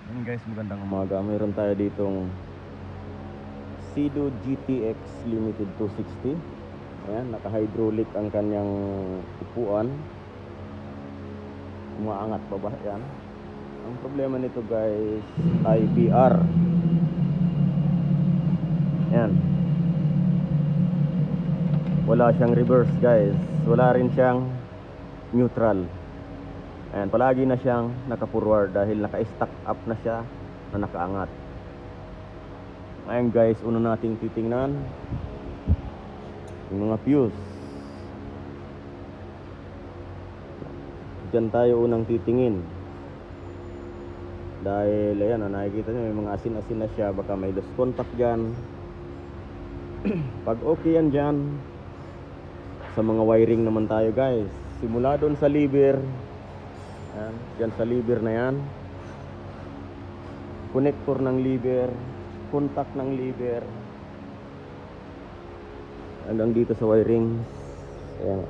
Yun guys, magandang umaga. Mayroon tayo ditong Cedo GTX Limited 260. Ayan, naka-hydraulic ang kanyang upuan. Umaangat pa ba? Ayan. Ang problema nito guys, IBR. Ayan. Wala siyang reverse guys. Wala rin siyang neutral. Ayan, palagi na siyang naka-forward dahil naka-stack up na siya na nakaangat. Ngayon guys, una nating titingnan yung mga fuse. Diyan tayo unang titingin. Dahil ayan, nakikita nyo may mga asin-asin na siya. Baka may loose contact dyan. Pag okay yan dyan, sa mga wiring naman tayo guys. Simula doon sa lever. Ayan, dyan sa lever na yan, connector ng lever, contact ng lever, hanggang dito sa wiring. Ayan,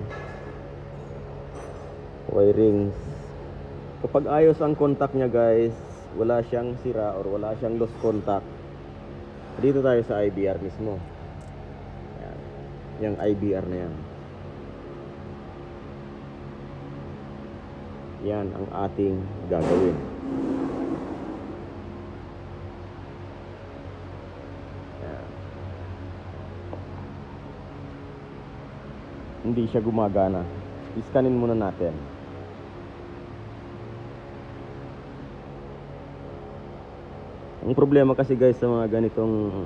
wiring. Kapag ayos ang contact nya guys, wala siyang sira or wala siyang loose contact, dito tayo sa IBR mismo. Ayan, yung IBR na yan. Yan ang ating gagawin. Yan. Hindi siya gumagana. Iskanin muna natin. Ang problema kasi guys sa mga ganitong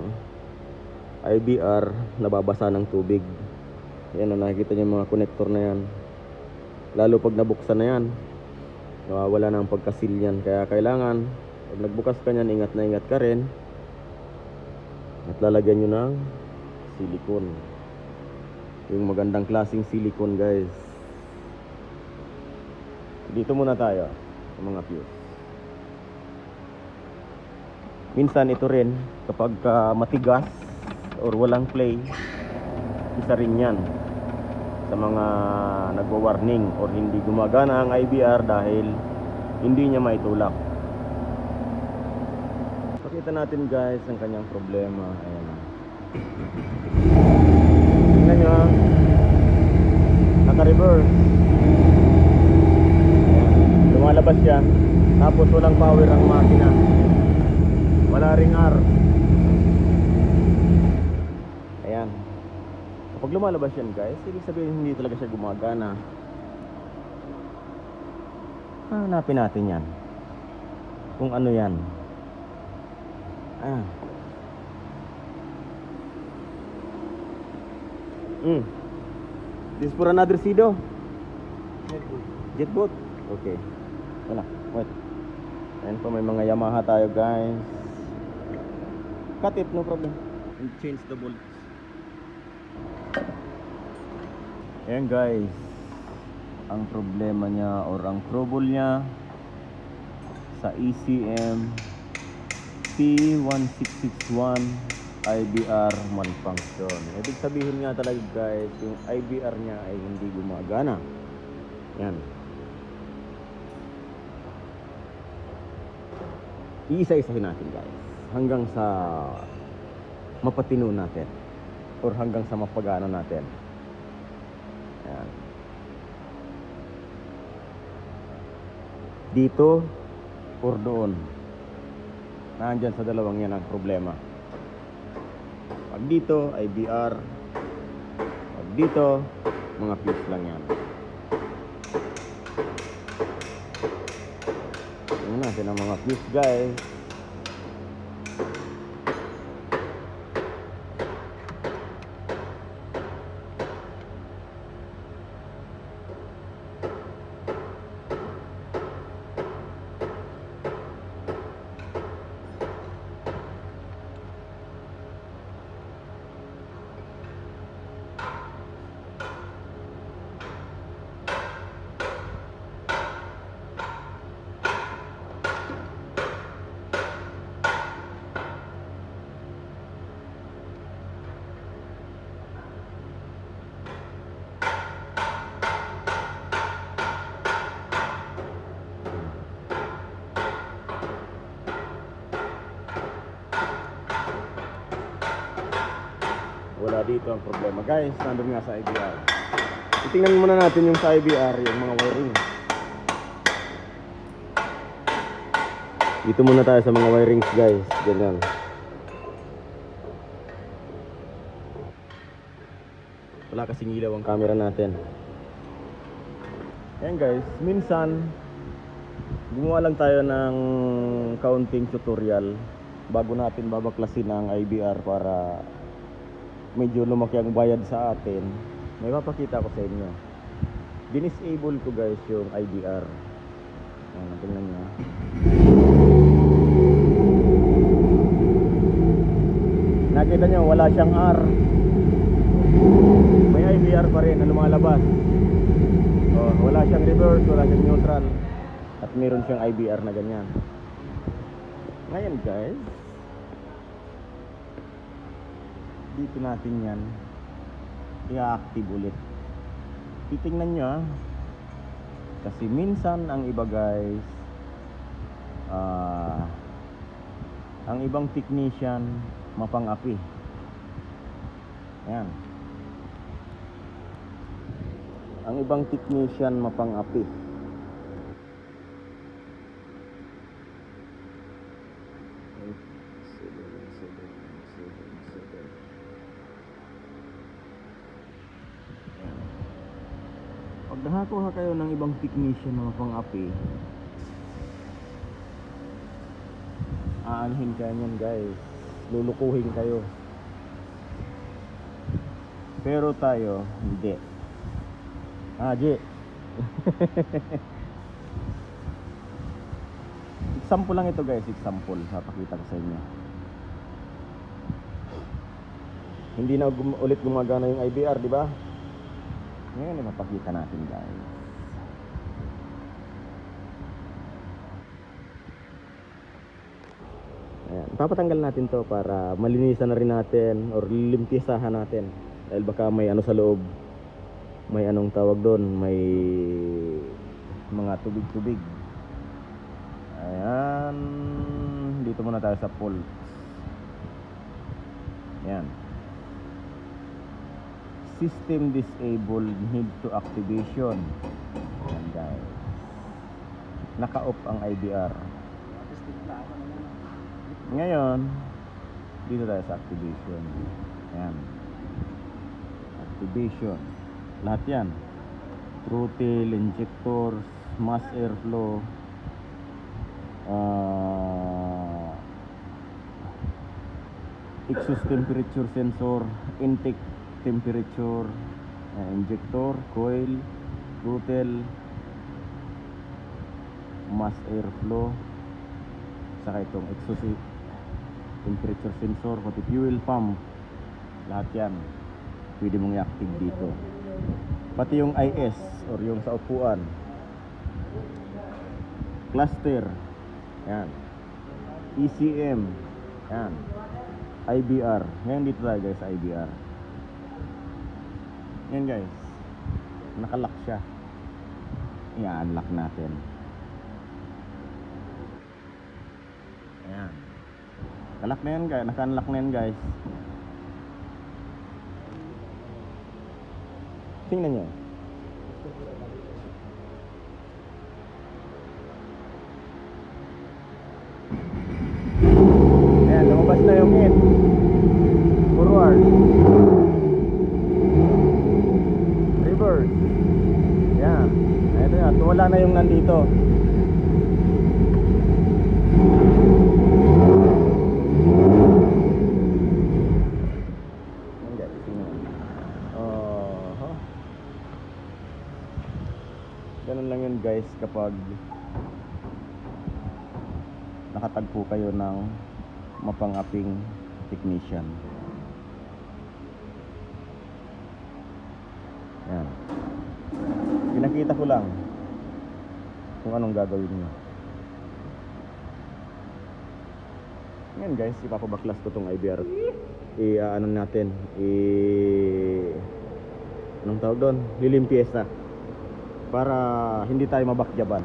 IBR, nababasa ng tubig. Yan, nakikita niyo mga connector na yan. Lalo pag nabuksan na yan, nawawala na ang pagkasil yan. Kaya kailangan pag nagbukas ka nyan, ingat na ingat ka rin at lalagyan nyo ng silicone. Yung magandang klaseng silicone guys. Dito muna tayo sa mga fuse. Minsan ito rin kapag matigas or walang play, isa rin yan sa mga nagwa-warning or hindi gumagana ang IBR dahil hindi niya maitulak. Pakita natin guys ang kanyang problema. Ayan. Tingnan nyo, naka-reverse. Ayan. Lumalabas yan, tapos walang power ang makina, wala ring R. Ayan. Kapag lumalabas yan guys, ibig sabihin hindi talaga siya gumagana. Hanapin natin yan, kung ano yan. This is for another Cedo Jetboot. Okay, wala, wait. Ayan po, may mga Yamaha tayo guys. Cut it, no problem. And change the bolts. Ayan guys, ang problema niya or ang trouble niya sa ECM P1661 IBR malfunction. Ibig sabihin nga talaga guys, yung IBR niya ay hindi gumagana. Yan. Iisa-isahin natin guys hanggang sa mapatino natin or hanggang sa mapagana natin. Yan. Dito or doon, nandyan sa dalawang yan ang problema. Pag dito IBR, pag dito mga fuse lang yan. Tingnan natin ang mga fuse guys. Wala dito ang problema. Guys, nandun nga sa IBR. Titingnan muna natin yung sa IBR, yung mga wiring. Dito muna tayo sa mga wirings, guys. Ganyan. Wala kasing ilaw ang camera natin. Ayan guys, minsan gumawa lang tayo ng counting tutorial bago natin babaklasin ang IBR para medyo lumaki ang bayad sa atin. May papakita ko sa inyo. Dinisable ko guys yung IBR. Ayan, tingnan nyo. Nakita nyo, wala siyang R. May IBR pa rin na lumalabas. Oh, wala siyang reverse, wala siyang neutral. At meron siyang IBR na ganyan. Ngayon guys, dito natin yan i-active ulit. Titingnan nyo kasi minsan ang iba guys, ang ibang technician mapang-api. Yan. Ang ibang technician mapang-api. Pag nakakuha kayo ng ibang technician na mapang-api, aanhin kayo yan guys, lulukuhin kayo. Pero tayo hindi. G. Example lang ito guys, example. Papakita ko sa inyo. Hindi na ulit gumagana yung IBR, di ba? Ngayon mapakita natin guys. Ayan, papatanggal natin to para malinisan na rin natin or lilimpisahan natin. Dahil baka may ano sa loob. May anong tawag doon, may mga tubig-tubig. Ayan, dito muna tayo sa pulse. Ayan. System disabled, need to activation. Ayan guys. Naka-off ang IBR. Ngayon, dito tayo sa activation. Ayan. Activation. Lahat yan. Throttle, injectors, mass airflow, exhaust temperature sensor, intake temperature, injector, coil, throttle, mass airflow, saka itong exhaust temperature sensor, pati fuel pump. Lahat yan pwede mong i-active dito. Pati yung IS or yung sa upuan, cluster, yan, ECM, yan, IBR. Ngayon dito tayo guys sa IBR. Yan guys, nakalock siya. I-unlock natin. Ayan, naka-lock na yan guys, naka-unlock na yan guys. Tingnan nyo. Ayan, lumabas na yung in. Forward. Reverse. Ayan. Ito na, wala na yung nandito. Ganun lang yun guys kapag nakatagpo kayo ng mapang-aping technician. Yan. Pinakita ko lang kung anong gagawin nyo. Ngayon guys, ipapabaklas ko tong IBR. Ano natin, anong tawag doon? Lilimpiesa. Para hindi tayo mabakjaban.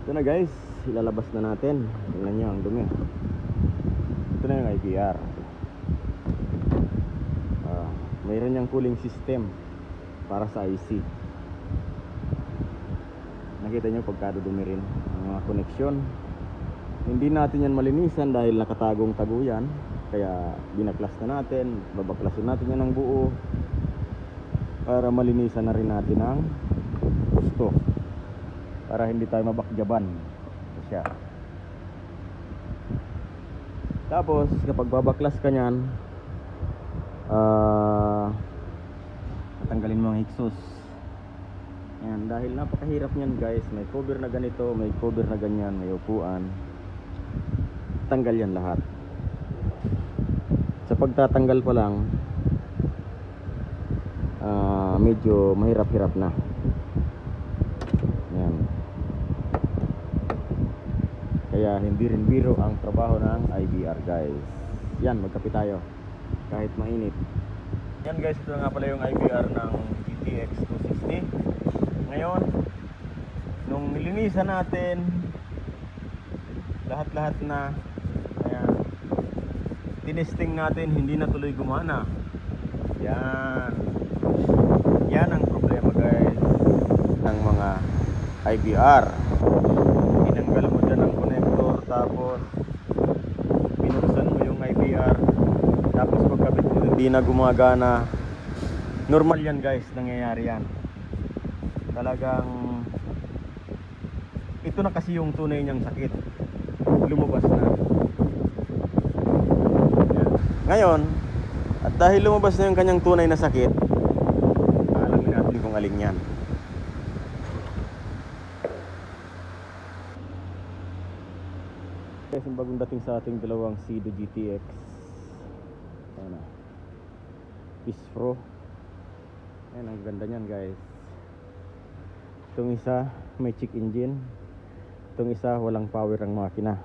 Ito na guys, ilalabas na natin. Tingnan nyo ang dumi. Ito na yung IBR. Mayroon niyang cooling system para sa IC. Nakita nyo pagkadudumi rin ang mga koneksyon. Hindi natin yan malinisan dahil nakatagong tago yan. Kaya binaklas na natin, babaklasin natin yan ng buo para malinisan na rin natin ang gusto, para hindi tayo mabakjaban siya. Tapos kapag babaklas ka nyan, tatanggalin mo ang exhaust. Yan, dahil napakahirap nyan guys. May cover na ganito, may cover na ganyan, may upuan. Tanggal yan lahat. Sa pagtatanggal pa lang, medyo mahirap-hirap na. Yan. Kaya hindi rin biro ang trabaho ng IBR guys. Yan, magkape tayo kahit mainit. Yan guys, ito nga pala yung IBR ng GTX 260. Ngayon, nung nilinisan natin lahat-lahat na, ayan, tinesting natin, hindi na tuloy gumana. Yan ang problema guys ng mga IBR. Tinanggal mo dyan ang connector, tapos binuksan mo yung IBR, tapos pagkabit mo hindi na gumagana. Normal yan guys, nangyayari yan. Talagang ito na kasi yung tunay niyang sakit, lumabas na. Yan. Ngayon, at dahil lumabas na yung kanyang tunay na sakit, alamin natin kung alin yan. Guys, yung bagong dating sa ating dalawang Cedo GTX, ano, Peace Pro. Ayan, ang ganda nyan guys. Itong isa may check engine, itong isa walang power ang makina.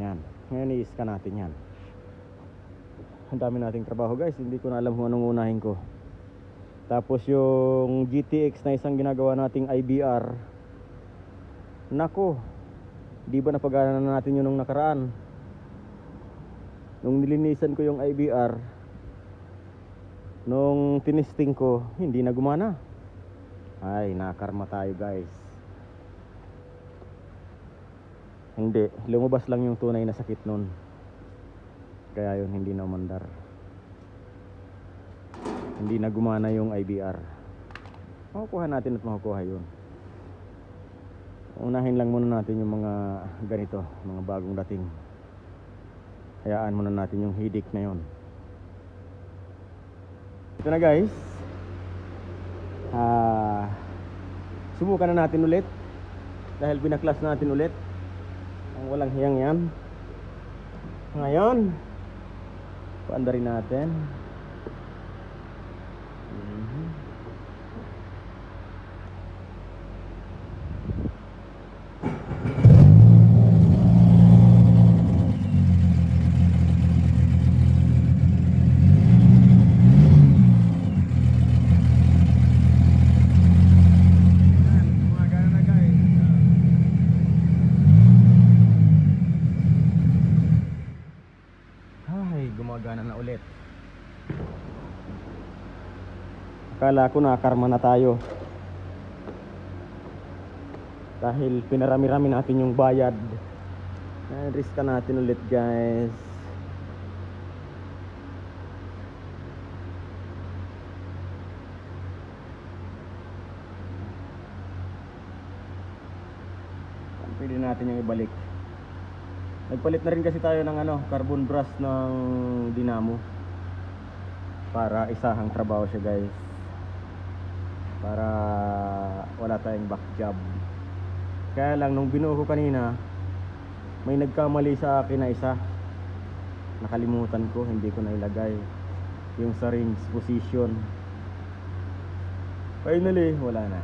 Yan, ngayon i-scan natin yan. Ang dami nating trabaho guys, hindi ko na alam kung anong unahin ko. Tapos yung GTX na isang ginagawa nating IBR, nako, di ba napagana na natin yun nung nakaraan? Nung nilinisan ko yung IBR, nung tinesting ko, hindi na gumana. Ay, nakarma tayo guys. Hindi, lumabas lang yung tunay na sakit nun. Kaya yun, hindi na umandar. Hindi na gumana yung IBR. Makukuha natin at makukuha yun. Unahin lang muna natin yung mga ganito, mga bagong dating. Hayaan muna natin yung headache na yun. Ito na guys. Subukan na natin ulit, dahil binaklas natin ulit ang walang hiyang yan. Ngayon, paandarin natin. Gumagana na ulit. Akala ko nakarma na tayo, dahil pinarami-rami natin yung bayad. Riska natin ulit guys. Pwede natin yung ibalik. Nagpalit na rin kasi tayo ng carbon brush ng dinamo para isahang trabaho siya guys, para wala tayong back job. Kaya lang nung binuo ko kanina, may nagkamali sa akin na isa. Nakalimutan ko, hindi ko na ilagay yung sa rings position. Finally, wala na.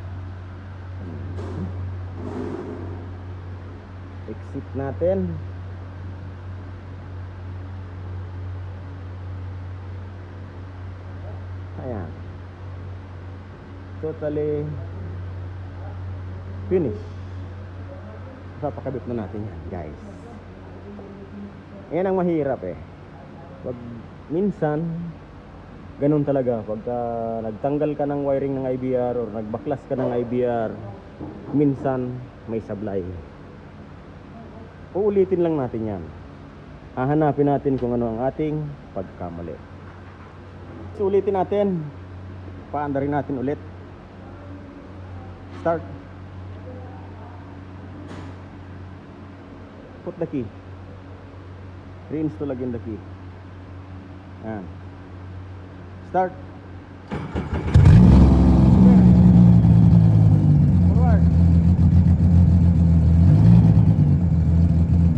Exit natin. Ayan. Totally Finish. Papakabit na natin yan, guys. Yan ang mahirap eh. Pag minsan ganun talaga pagka nagtanggal ka ng wiring ng IBR or nagbaklas ka ng IBR, minsan may sablay. Uulitin lang natin yan. Hahanapin natin kung ano ang ating pagkamali. So, ulitin natin. Paandarin natin ulit. Start. Put the key. Reinstall again the key. Ayan. Start. Forward.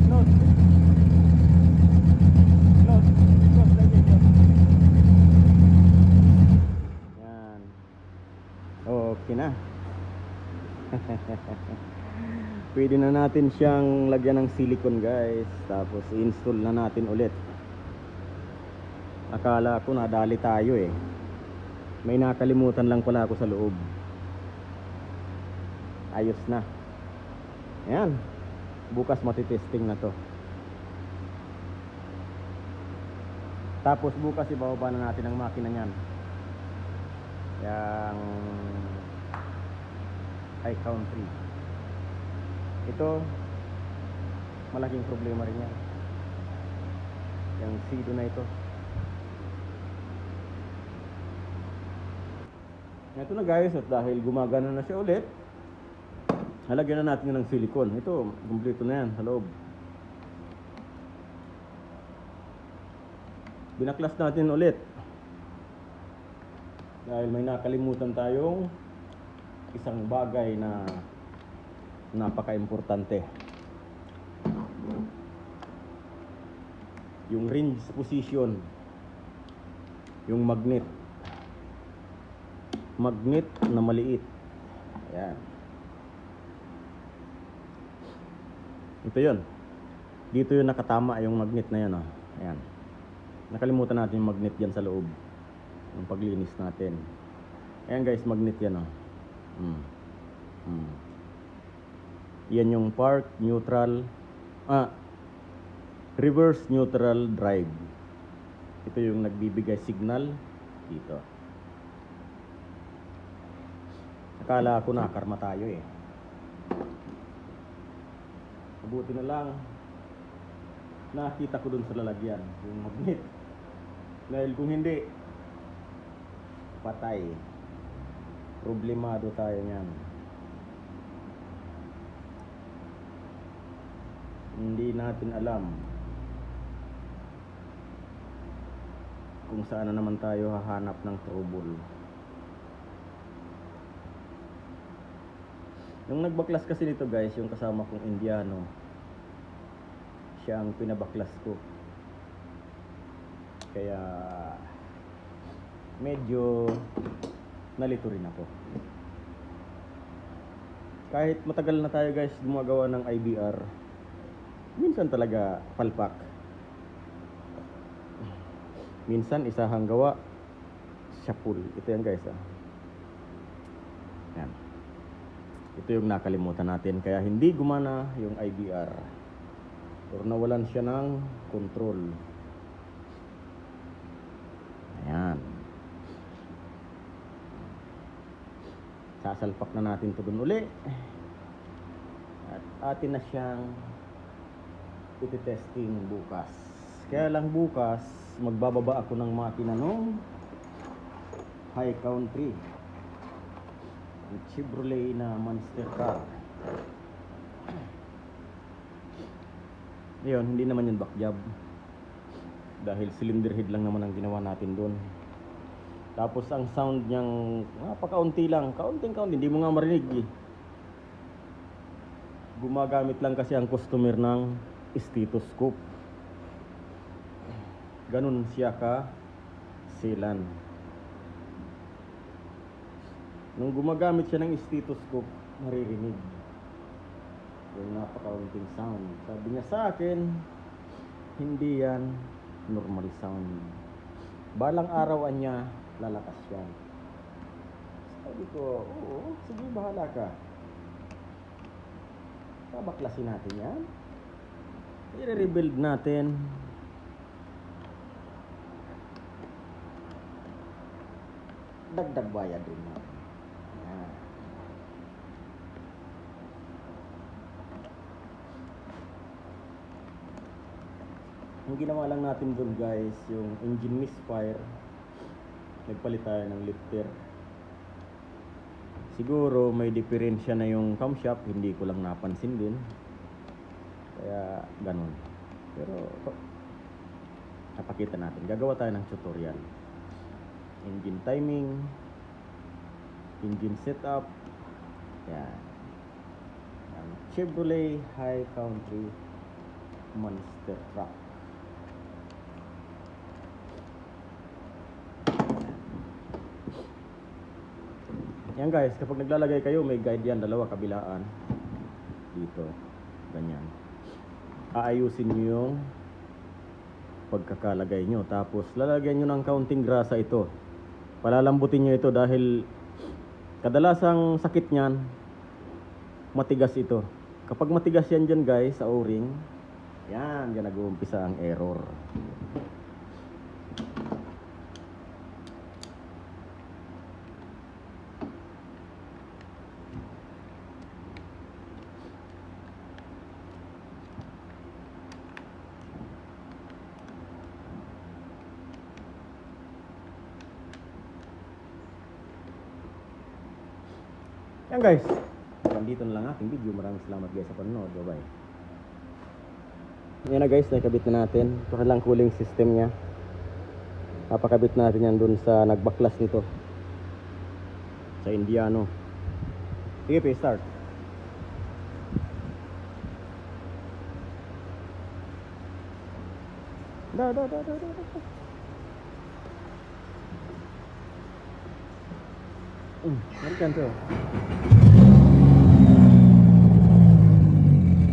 Close. Close. Close like it. Yan. Okay na. Pwede na natin siyang lagyan ng silicone, guys. Tapos i-install na natin ulit. Akala ko nadali tayo eh. May nakalimutan lang pala ako sa loob. Ayos na. Ayan. Bukas matitesting na to. Tapos bukas ibababa na natin ang makina niyan. Yang high country. Ito malaking problema rin yan. Yang Cedo na ito. Ito na, guys, at dahil gumagana na siya ulit, halagyan na natin ng silicone. Ito, kumpleto na yan sa loob. Binaklas natin ulit dahil may nakalimutan tayong isang bagay na napaka-importante. Yung range position, yung magnet na maliit. Ayan. Ito yun. Dito yung nakatama yung magnet na yan, oh. Ayan. Nakalimutan natin yung magnet yan sa loob yung paglinis natin. Ayan, guys, magnet yan, oh. Yan yung park, neutral, reverse neutral drive. Ito yung nagbibigay signal dito. Akala ko nakarma tayo eh. Mabuti na lang nakita ko dun sa lalagyan yung magnet. Dahil kung hindi, patay. Problemado tayo niyan. Hindi natin alam kung saan na naman tayo hahanap ng trouble. Yung nagbaklas kasi nito, guys, yung kasama kong Indiano, siya ang pinabaklas ko. Kaya medyo nalito rin ako. Kahit matagal na tayo, guys, gumagawa ng IBR, minsan talaga palpak. Minsan isahang gawa, syapul. Ito yan, guys, Yan. Ito yung nakalimutan natin. Kaya hindi gumana yung IBR. Or nawalan siya ng control. Ayan. Sasalpak na natin ito dun uli. At atin na siyang iti-testing bukas. Kaya lang bukas, magbababa ako ng makina nung high country. Chevrolet na monster car. Ayun, hindi naman yun back job. Dahil cylinder head lang naman ang ginawa natin doon. Tapos ang sound niyang napakaunti lang, kaunting-kaunti, hindi mo nga marinig eh. Gumagamit lang kasi ang customer ng stethoscope. Ganun siya ka silan. Nung gumagamit siya ng stethoscope, maririnig yung napakaunting sound. Sabi niya sa akin, hindi yan normal sound. Balang arawan niya, lalakas yan. Sabi ko, oo, sige, bahala ka. Babaklasin natin yan. I-rebuild natin. Dagdag bayad din natin. Yan. Ang ginawa lang natin doon guys, yung engine misfire. Nagpalit tayo ng lifter. Siguro may diferensya na yung camshaft, hindi ko lang napansin din. Kaya ganun. Pero napakita natin. Gagawa tayo ng tutorial. Engine timing, engine setup. Yan. Yan. Chevrolet High Country Monster Truck. Yan guys, kapag naglalagay kayo, may guide yan, dalawa kabilaan. Dito, ganyan. Aayusin nyo yung pagkakalagay nyo. Tapos, lalagyan nyo ng kaunting grasa ito. Palalambutin nyo ito dahil kadalasang sakit nyan, matigas ito. Kapag matigas yan dyan guys, sa o-ring, yan, dyan nag-uumpisa ang error. Yan guys, dito na lang ating video. Maraming salamat guys sa panonood. Bye bye. Yan na guys, nakabit na natin. Ito lang cooling system nya. Napakabit natin yan dun sa nagbaklas nito, sa Indiano. Sige pa, start. Da. Marikan tuh.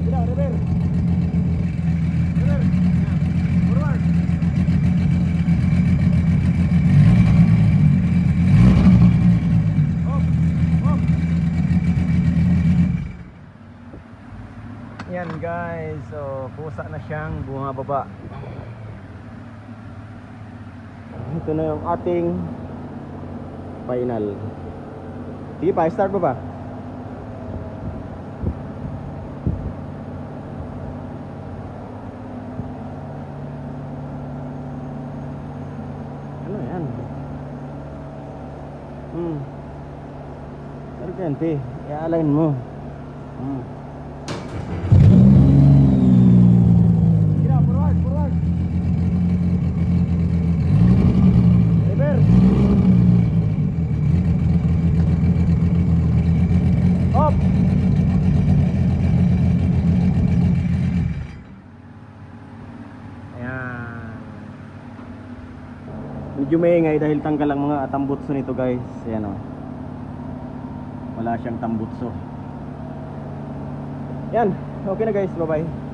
Tidak, rever. Rever. Forward. Op. Yan guys, so kusa na siyang bumababa. Ito na yung ating final. Sige pa, start mo ba? Ano yan? Sargente, i-align mo. Sige, forward. Rever. Up. Ayan. Medyo maingay dahil tanggal ang mga tambutso nito guys. Ayan o. Wala siyang tambutso. Yan. Okay na guys. Bye bye.